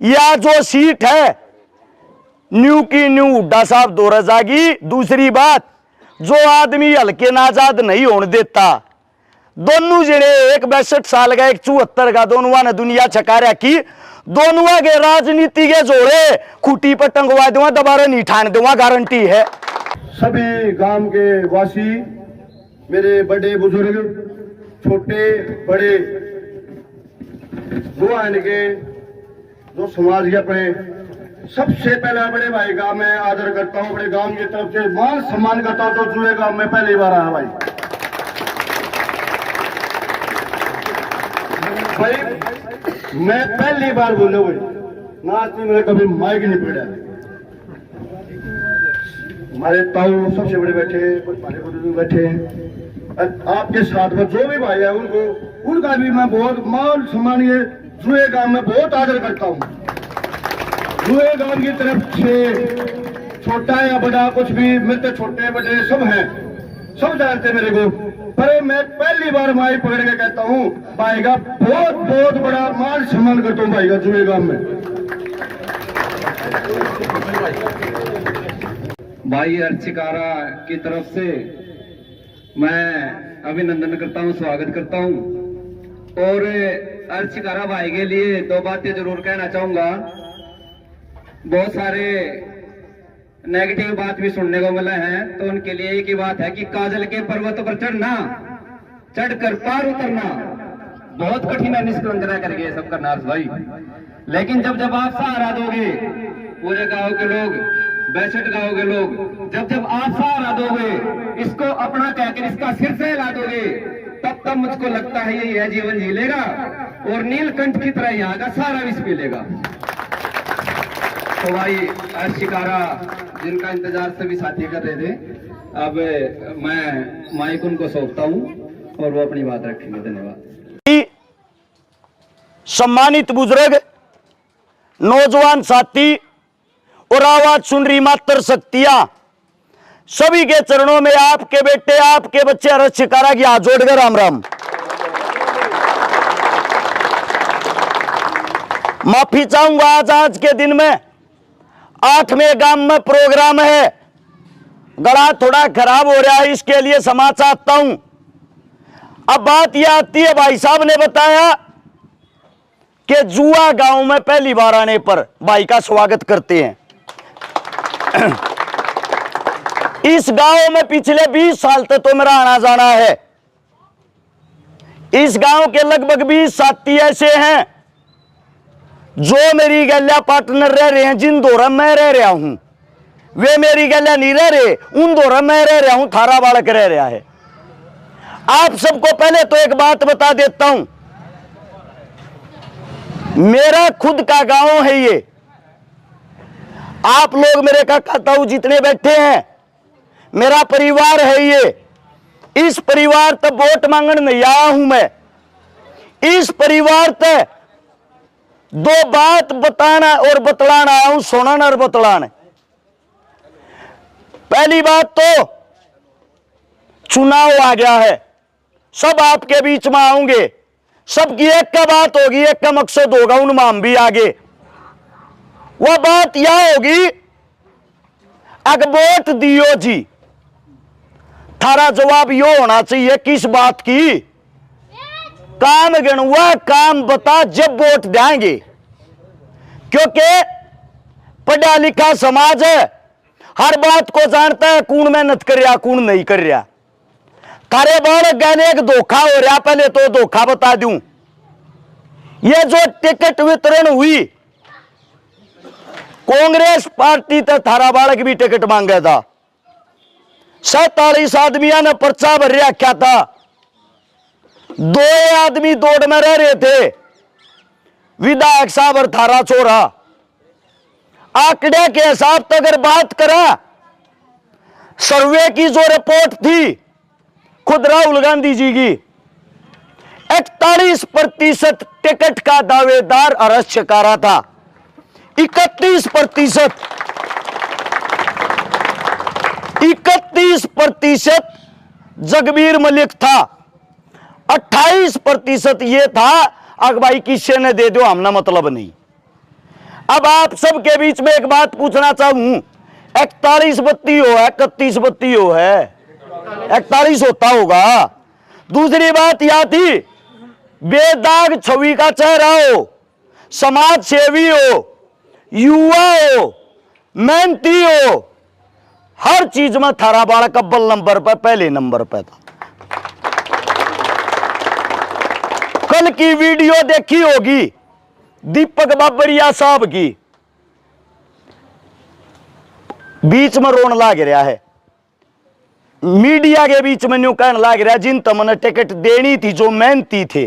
या जो सीट है न्यू की न्यू हुड्डा साहब दौरा जागी। दूसरी बात, जो आदमी हल्के नाजाद नहीं होने देता, दोनों जने एक 62 साल का एक 74 का, दोनों ने दुनिया छका रखी। दोनों के राजनीति के जोड़े खूटी पर टंगवा दूंगा, दोबारा नहीं ठान दूंगा, गारंटी है। सभी गांव के वासी, मेरे बड़े बुजुर्ग, छोटे बड़े, जो आने के जो समाज के अपने, सबसे पहले बड़े भाई का मैं आदर करता हूँ, बड़े गांव की तरफ से मान सम्मान करता हूँ। तो जुए गांव में पहली बार आया भाई। मैं पहली बार बोले हुए नाच मेरे कभी माइक नहीं पड़ा। हमारे ताऊ सबसे बड़े बैठे, कुछ भाई बुजुर्ग बैठे, आपके साथ में जो भी भाई है उनको, उनका भी मैं बहुत मान सम्मान ये जुए गांव में बहुत आदर करता हूँ। जुए गांव की तरफ से छोटा या बड़ा कुछ भी, मिलते छोटे बड़े सब हैं, सब जानते मेरे को। पर मैं पहली बार माई पकड़ के कहता हूँ भाई का बहुत बहुत बड़ा मान सम्मान करता हूँ भाई का जुए गांव में। भाई अर्चिकारा की तरफ से मैं अभिनंदन करता हूँ, स्वागत करता हूँ। और अर्चिकारा भाई के लिए दो बातें जरूर कहना चाहूंगा। बहुत सारे नेगेटिव बात भी सुनने को मिला है, तो उनके लिए एक ही बात है कि काजल के पर्वत पर चढ़ना, चढ़कर पार उतरना बहुत कठिन है, निष्कंजना करके सब करना भाई। लेकिन जब जब आप सहारा दोगे, पूरे गांव के लोग, 62 गांव के लोग, जब जब आप सहारा दोगे, इसको अपना कहकर इसका सिर से हिला दोगे, तब तब मुझको लगता है यही है जीवन जी लेगा और नीलकंठ की तरह यहाँ का सारा विष पी लेगा। तो भाई अर्शिकारा जिनका इंतजार सभी साथी कर रहे थे, अब मैं माइक उनको सौंपता हूं और वो अपनी बात रखेंगे। धन्यवाद। सम्मानित बुजुर्ग, नौजवान साथी और आवाज सुन रही मात्र शक्तियां, सभी के चरणों में आपके बेटे, आपके बच्चे अर्शिकारा की हाथ जोड़कर राम राम। माफी चाहूंगा, आज के दिन में 8वें गांव में प्रोग्राम है, गला थोड़ा खराब हो रहा है, इसके लिए क्षमा चाहता हूं। अब बात यह आती है, भाई साहब ने बताया कि जुआ गांव में पहली बार आने पर भाई का स्वागत करते हैं। इस गांव में पिछले 20 साल तक तो मेरा आना जाना है। इस गांव के लगभग 20 साथी ऐसे हैं जो मेरी गल्या पार्टनर रह रहे हैं, जिन दौरा मैं रह रहा हूं वे मेरी गल्या नहीं रह रहे, उन दौरा मैं रह रहा हूं, थारा बालक रह रहा है। आप सबको पहले तो एक बात बता देता हूं, मेरा खुद का गांव है ये। आप लोग मेरे काका ताऊ जितने बैठे हैं, मेरा परिवार है ये। इस परिवार तक वोट मांगने नहीं आया हूं मैं। इस परिवार तक दो बात बताना और बतलाना आया हूं, सुनाना और बतलाना। पहली बात तो चुनाव आ गया है, सब आपके बीच में आऊंगे, सबकी एक का बात होगी, एक का मकसद होगा, उनमें हम भी आगे। वह बात यह होगी, अगर वोट दियो जी, थारा जवाब यो होना चाहिए किस बात की, काम गणुआ काम बता जब वोट देंगे। क्योंकि पढ़ा लिखा समाज है, हर बात को जानता है, कौन मेहनत कर रहा कौन नहीं कर रहा। थारे बालक गहने एक धोखा हो रहा, पहले तो धोखा बता दूं। ये जो टिकट वितरण हुई, कांग्रेस पार्टी तक थारा बालक भी टिकट मांगा था। 47 आदमियों ने पर्चा भर रखा था, 2 आदमी दौड़ में रह रहे थे, विधायक साहब और थारा छोरा। आंकड़े के हिसाब से अगर बात करा, सर्वे की जो रिपोर्ट थी खुद राहुल गांधी जी की, 41% टिकट का दावेदार अर्शिकारा था। 31% जगबीर मलिक था। 28% ये था अग भाई किसी ने दे दो, हमने मतलब नहीं। अब आप सबके बीच में एक बात पूछना चाहूं, 41 बत्ती हो है, 31 बत्ती हो है, 41 होता होगा। दूसरी बात यह थी, बेदाग छवि का चेहरा हो, समाज सेवी हो, युवा हो, मेहनती हो, हर चीज में थारा बालक अव्वल नंबर पर, पहले नंबर पर था। कल की वीडियो देखी होगी दीपक बाबरिया साहब की, बीच में रोन लाग रहा है, मीडिया के बीच में न्यू कहने लाग रहा है, जिन तुमने टिकट देनी थी, जो मेहनती थे,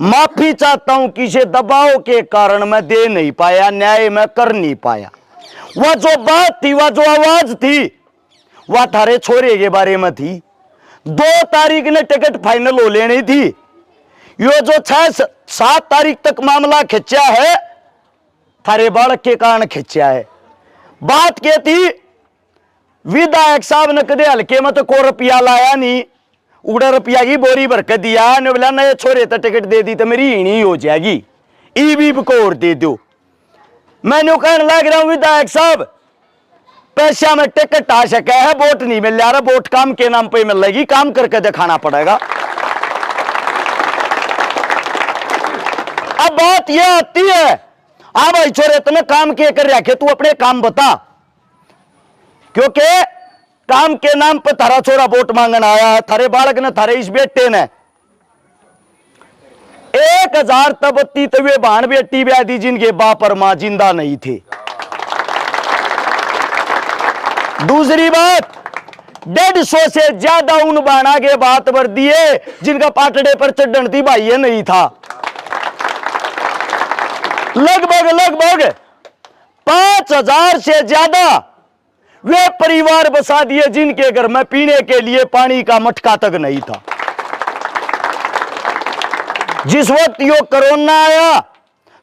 माफी चाहता हूं, किसी दबाव के कारण मैं दे नहीं पाया, न्याय मैं कर नहीं पाया। वह जो बात थी, वह जो आवाज थी, वह थारे छोरे के बारे में थी। 2 तारीख ने टिकट फाइनल हो लेनी थी, यो जो 6-7 तारीख तक मामला खिंचा है, थारे बालक के कारण खिंचा है। बात क्या थी, विधायक साहब ने कदे हल्के में तो को रुपया लाया नहीं, उड़ा रुपया की बोरी भर के दिया, ने बोला नए छोरे तो टिकट दे दी तो मेरी हीणी हो जाएगी, ईवी को और दे दो। मैंने कहने लग रहा हूं, विधायक साहब पैसा में टिकट आ सके है, वोट नहीं मिल रहा, वोट काम के नाम पे मिलेगी, काम करके दिखाना पड़ेगा। अब बात यह आती है, आ भाई छोरे तुम्हें काम के कर रखे, तू अपने काम बता, क्योंकि काम के नाम पर थारा छोरा वोट मांगने आया है, थारे बालक ने, थारे इस बेटे ने 1000 तबत्ती तवे भान बेटी ब्याह दी, जिनके बाप और मां जिंदा नहीं थे। दूसरी बात, 150 से ज्यादा उन बाना के बात भर दिए जिनका पाटड़े पर चढ़न थी भाई नहीं था। लगभग 5000 से ज्यादा वे परिवार बसा दिए जिनके घर में पीने के लिए पानी का मटका तक नहीं था। जिस वक्त यो कोरोना आया,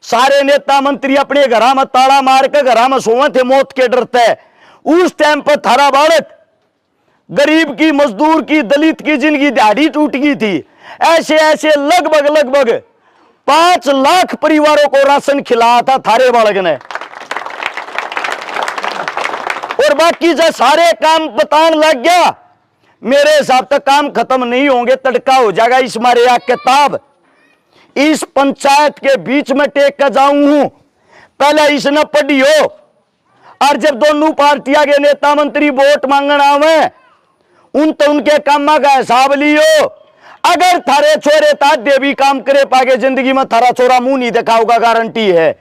सारे नेता मंत्री अपने घरा में ताला मार के घरा में सोए थे मौत के डरते। उस टाइम पर थारा बालक, गरीब की, मजदूर की, दलित की जिनकी दिहाड़ी टूट गई थी, ऐसे लगभग 5 लाख परिवारों को राशन खिलाया था थारे बालक ने। और बाकी जो सारे काम बताने लग गया, मेरे हिसाब तक काम खत्म नहीं होंगे, तड़का हो जाएगा। इस मारे या किताब इस पंचायत के बीच में टेक कर जाऊं हूं, पहले इसने पढ़ी हो, और जब दोनों पार्टियां के नेता मंत्री वोट मांगना आवे, उनके कामा का हिसाब लियो। अगर थारे छोरे तात देवी काम करे पागे, जिंदगी में थारा छोरा मुंह नहीं दिखाऊगा, गारंटी है।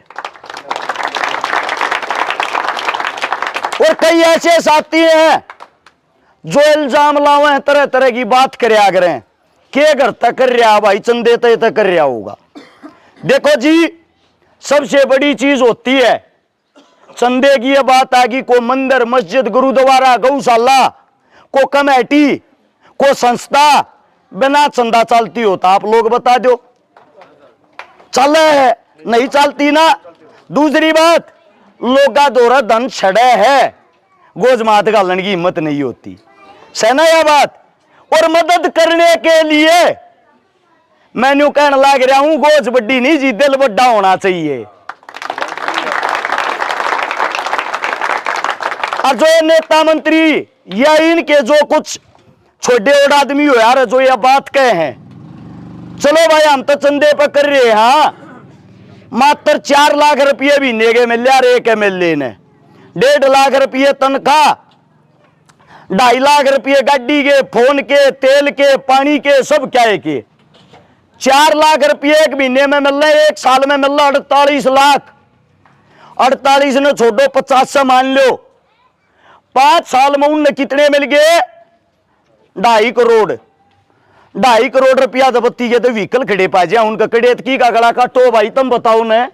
और कई ऐसे साथी हैं जो इल्जाम लावे हैं, तरह तरह की बात करे करें, के घर तक कर रहा भाई, चंदे तक कर रहा होगा। देखो जी, सबसे बड़ी चीज होती है चंदे की। ये बात आगी, को मंदिर, मस्जिद, गुरुद्वारा, गौशाला, को कमेटी, को संस्था बिना चंदा चलती होता, आप लोग बता दो, चले है नहीं चलती ना। दूसरी बात, लोगा दोरा धन छड़े है, गोज मात गालन की हिम्मत नहीं होती, सहना यह बात। और मदद करने के लिए मैंने कहने लग रहा हूं, गोज बड्डी नहीं जी, दिल बड्डा होना चाहिए। और जो नेता मंत्री या इनके जो कुछ छोटे और आदमी हो यार, जो यह बात कहे हैं, चलो भाई हम तो चंदे पर कर रहे हैं, हाँ, मात्र 4 लाख रुपये भी नेगे मिल रहा, एक MLA ने 1.5 लाख रुपये तनख्वाह, 2.5 लाख रुपये गाड़ी के, फोन के, तेल के, पानी के, सब क्या के। 4 लाख रुपये एक महीने में मिल रहे, एक साल में मिल रहा 48 लाख। 48 ने छोड़ो, 50 से मान लो, 5 साल में उनने कितने मिल गए? 2.5 करोड़। 2.5 करोड़ रुपया दबत्ती के तो व्हीकल खड़े पा जाए, उनका कड़ेत की का गला काटो भाई, तुम बताओ ने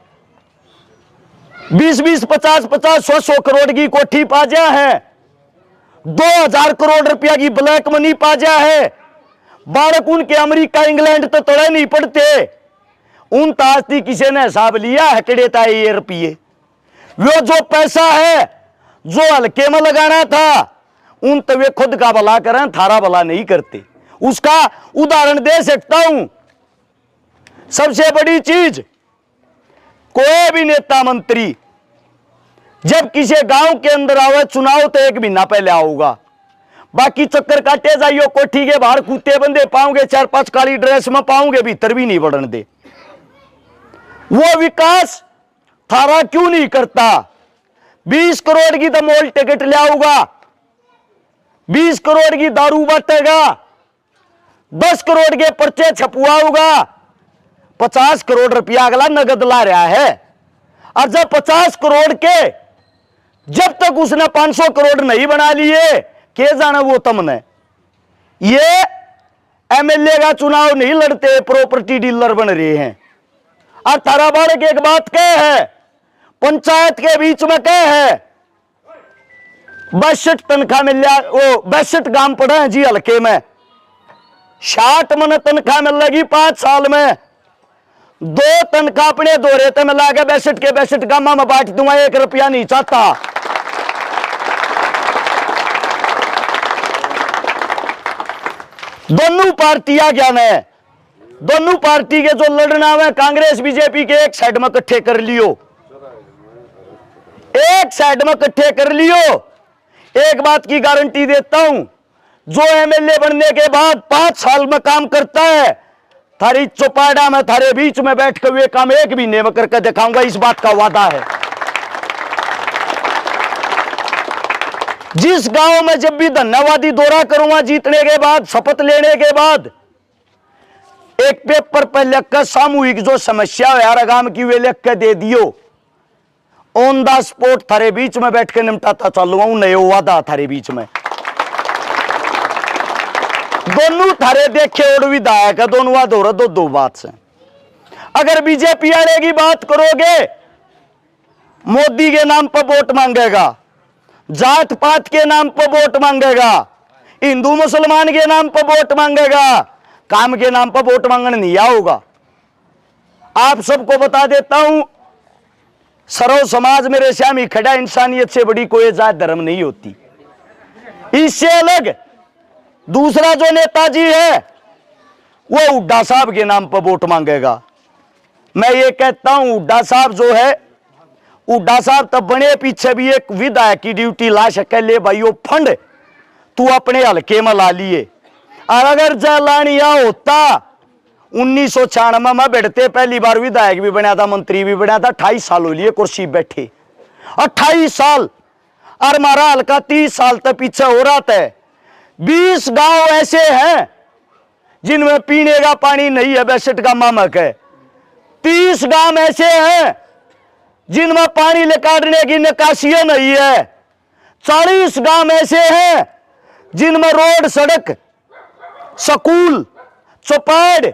20-20, 50-50, 100 करोड़ की कोठी पा जा है, 2000 करोड़ रुपया की ब्लैक मनी पा जा है। बालक उनके अमेरिका, इंग्लैंड तो तोड़े नहीं पड़ते, उन तास्ती किसी ने हिसाब लिया है, कड़ेता है ये रुपये। वो जो पैसा है जो हल्के में लगाना था, उन तो वे खुद का भला करें, थारा भला नहीं करते। उसका उदाहरण दे सकता हूं। सबसे बड़ी चीज, कोई भी नेता मंत्री जब किसी गांव के अंदर आवे चुनाव तो 1 महीना पहले आऊगा, बाकी चक्कर काटे जाइयो, कोठी के बाहर कुत्ते बंदे पाओगे, 4-5 काली ड्रेस में पाओगे, भीतर भी नहीं बढ़ने दे। वो विकास थारा क्यों नहीं करता? 20 करोड़ की तो मोल टिकट ले आऊगा, 20 करोड़ की दारू बांटेगा, 10 करोड़ के पर्चे छपवाऊगा, 50 करोड़ रुपया अगला नगद ला रहा है। और जब 50 करोड़ के जब तक उसने 500 करोड़ नहीं बना लिए, के जाना वो तमने। ये एमएलए का चुनाव नहीं लड़ते, प्रॉपर्टी डीलर बन रहे हैं। और थारा बालक एक बात कह है, पंचायत के बीच में कह है 62 तनख्वाह मिल जा, वो 62 गांव पड़े हैं जी हल्के में, 60 मन तनख्वाह मिल लगी 5 साल में। 2 तनख्वाह अपने दो रेते में लाके 62 के 62 गांव में बांट दूंगा, 1 रुपया नहीं चाहता। दोनों पार्टियां क्या है, दोनों पार्टी के जो लड़ना है, कांग्रेस बीजेपी के एक साइड में इकट्ठे कर लियो, एक साइड में इकट्ठे कर लियो। एक बात की गारंटी देता हूं, जो एमएलए बनने के बाद 5 साल में काम करता है, थारी चौपाड़ा में थारे बीच में बैठ कर वे काम 1 महीने में करके दिखाऊंगा, इस बात का वादा है। जिस गांव में जब भी धन्यवादी दौरा करूंगा जीतने के बाद, शपथ लेने के बाद, एक पेपर पर लिखकर सामूहिक जो समस्या है यार गांव की, वे लिख के दे दियो, ऑन द स्पॉट थारे बीच में बैठ के निपटाता चलूंगा, नए वादा थारे बीच में। दोनों थारे देखे और विधायक है, दोनों वाद हो रहा, दो बात से। अगर बीजेपी वाले की बात करोगे, मोदी के नाम पर वोट मांगेगा, जात पात के नाम पर वोट मांगेगा, हिंदू मुसलमान के नाम पर वोट मांगेगा, काम के नाम पर वोट मांगने नहीं आओगा। आप सबको बता देता हूं, सर्व समाज मेरे सामने खड़ा, इंसानियत से बड़ी कोई जात धर्म नहीं होती। इससे अलग दूसरा जो नेताजी है, वो हुड्डा साहब के नाम पर वोट मांगेगा। मैं ये कहता हूं, हुड्डा साहब जो है, हुड्डा साहब तब बने पीछे भी एक विधायक की ड्यूटी ला सके, ले भाइयों फंड तू अपने हल्के में ला लिए। और अगर जलानिया होता 1996 में बैठते, पहली बार विधायक भी बना था, मंत्री भी बना था, 28 साल हो लिए कुर्सी बैठे, 28 साल। और हमारा हल्का 30 साल तक पीछे हो रहा था। 20 गांव ऐसे हैं जिनमें पीने का पानी नहीं है, 62 का मामक है। 30 गांव ऐसे हैं जिनमें पानी निकालने की निकासियां नहीं है। 40 गांव ऐसे हैं जिनमें रोड, सड़क, स्कूल, चौपाड़,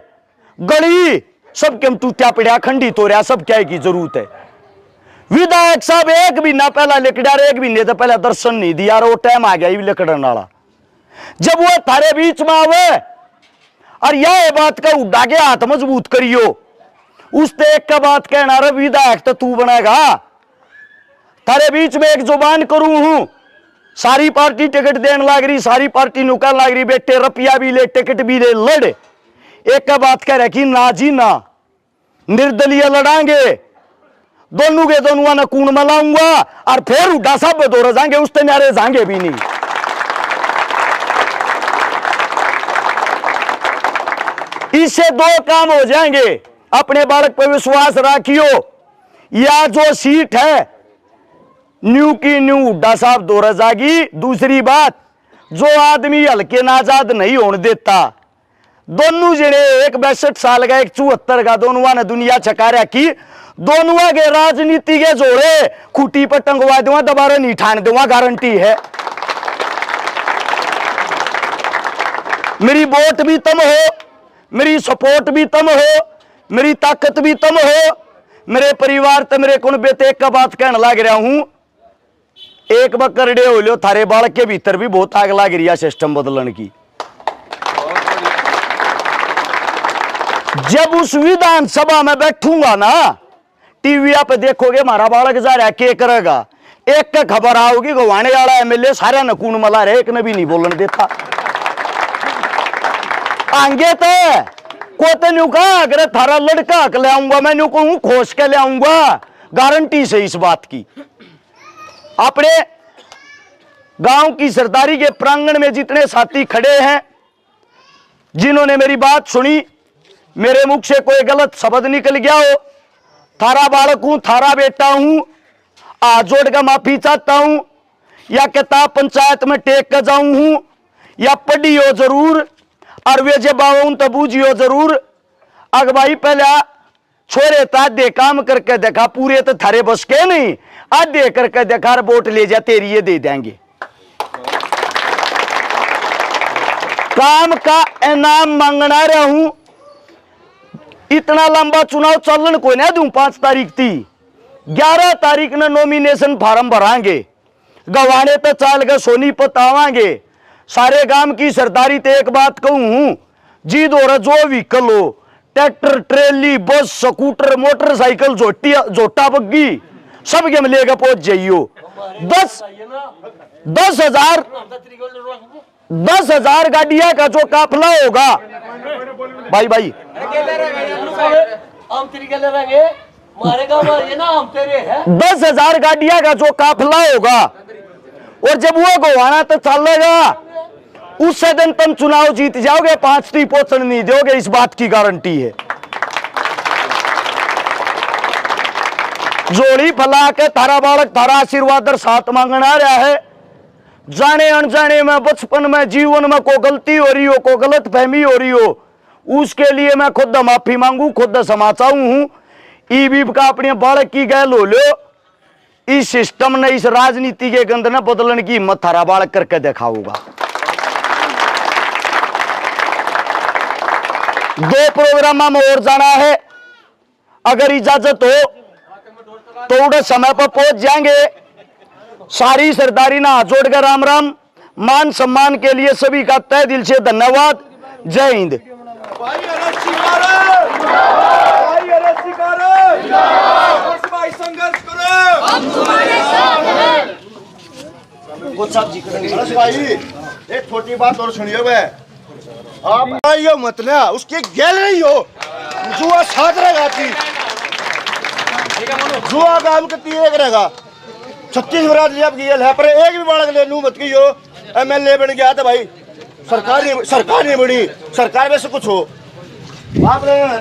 गली सब के टूटा पड़ा, खंडित हो रहा, सब क्या की जरूरत है। विधायक साहब 1 महीना पहला लिकड़ा, 1 महीने तो पहले दर्शन नहीं दिया, वो टाइम आ गया लिकड़न वाला। जब वो थारे बीच में आवे और यह बात का उड्डा के हाथ मजबूत करियो, उसते एक का बात कहना, रे विधायक तो तू बनेगा, थारे बीच में एक जुबान करूं हूं, सारी पार्टी टिकट देने लाग रही, सारी पार्टी नुकल लाग रही, बेटे रुपया भी ले, टिकट भी ले, लड़। एक का बात कह रहे कि ना जी ना, निर्दलीय लड़ांगे, दोनों के दोनों ने कूण मलाऊंगा, और फिर हुड्डा साहब दौड़ जाएंगे, उस नारे जाएंगे भी नहीं। इससे 2 काम हो जाएंगे। अपने बालक पर विश्वास रखियो, या जो सीट है न्यू की न्यू हुड्डा साहब दौड़ जाएगी। दूसरी बात, जो आदमी हल्के नाजाद नहीं होने देता, दोनों जने, एक 62 साल का, एक 74 का, दोनों ने दुनिया चका रखी, दोनों के राजनीति के जोड़े खूटी पर टंगवा दूंगा, दोबारा नहीं ठान दूंगा, गारंटी है। मेरी वोट भी तम हो, मेरी सपोर्ट भी तम हो, मेरी ताकत भी तम हो, मेरे परिवार तो मेरे कुण बेटे एक का बात कहने लग रहा हूं, एक बकरडे हो लो, थारे बालक के भीतर भी बहुत आग लग रही है सिस्टम बदलने की। जब उस विधानसभा में बैठूंगा ना, टीवी पे देखोगे हमारा बालक जा रहा है, क्या करेगा, एक का खबर आओगी, गवाने वाला एमएलए सारे नकून मला रहे, एक ने भी नहीं बोलने देता। आगे तो को न्यू कहा, अगर थारा लड़का ले आऊंगा, मैं न्यू कहूं खोस के ले आऊंगा, गारंटी से इस बात की। अपने गांव की सरदारी के प्रांगण में जितने साथी खड़े हैं, जिन्होंने मेरी बात सुनी, मेरे मुख से कोई गलत शब्द निकल गया हो, थारा बालक हूं, थारा बेटा हूं, हाथ जोड़ कर माफी चाहता हूं, या किताब पंचायत में टेक कर जाऊं हूं, या पढ़ी हो जरूर और वे जब आऊं तो बूझियो जरूर। अग भाई पहले छोरे तादे काम करके देखा, पूरे तो थारे बस के नहीं, आधे करके देखा, वोट ले जा तेरी ये दे देंगे। काम का इनाम मांगना रहा हूं, इतना लंबा चुनाव चलन को ना दूं। 5 तारीख थी, 11 तारीख ने नॉमिनेशन फार्म भरांगे, गवाने तो चाल के सोनीपत आवांगे। सारे गांव की सरदारी ते एक बात कहूं, जी दो जो व्हीकल हो, ट्रैक्टर, ट्रेली, बस, स्कूटर, मोटरसाइकिल, जोटा बग्गी, सब के में लेकर पहुंच जाइयो। 10,000 गाड़ियां का जो काफिला होगा, भाई हम तरीके ले रहेंगे, मारेगा ये ना हम तेरे है। 10,000 गाड़ियां का जो काफिला होगा, और जब वो गोवाना तो चलेगा, उससे दिन तुम चुनाव जीत जाओगे, 5 टी पोषण नहीं दोगे, इस बात की गारंटी है। जोड़ी फला के थारा बालक थारा आशीर्वाद साथ मांगना रहा है। जाने अनजाने में, बचपन में, जीवन में को गलती हो रही हो, को गलत फहमी हो रही हो, उसके लिए मैं खुद माफी मांगू, खुद क्षमा चाहूं हूं। ईबीप का अपने बालक की गैल हो लो, इस सिस्टम ने, इस राजनीति के गंद ने बदलने की हिम्मत थारा बालक करके दिखाऊंगा। 2 प्रोग्राम में और जाना है, अगर इजाजत हो तो उड़े समय पर पहुंच जाएंगे। सारी सरदारी ना हाथ जोड़कर राम राम, मान सम्मान के लिए सभी का तहे दिल से धन्यवाद। जय हिंद। संघर्ष करो, भाई एक छोटी बात और सुनिए, वे आप आइयो मत ना, उसकी गैल नहीं हो, जुआ साथ रहेगा, जुआ काम करती है रहेगा। 36 बरात जब गेल है, पर एक भी बालक ले लू मत की हो। MLA बन गया था भाई, सरकार नहीं बनी, सरकार में से कुछ हो आपने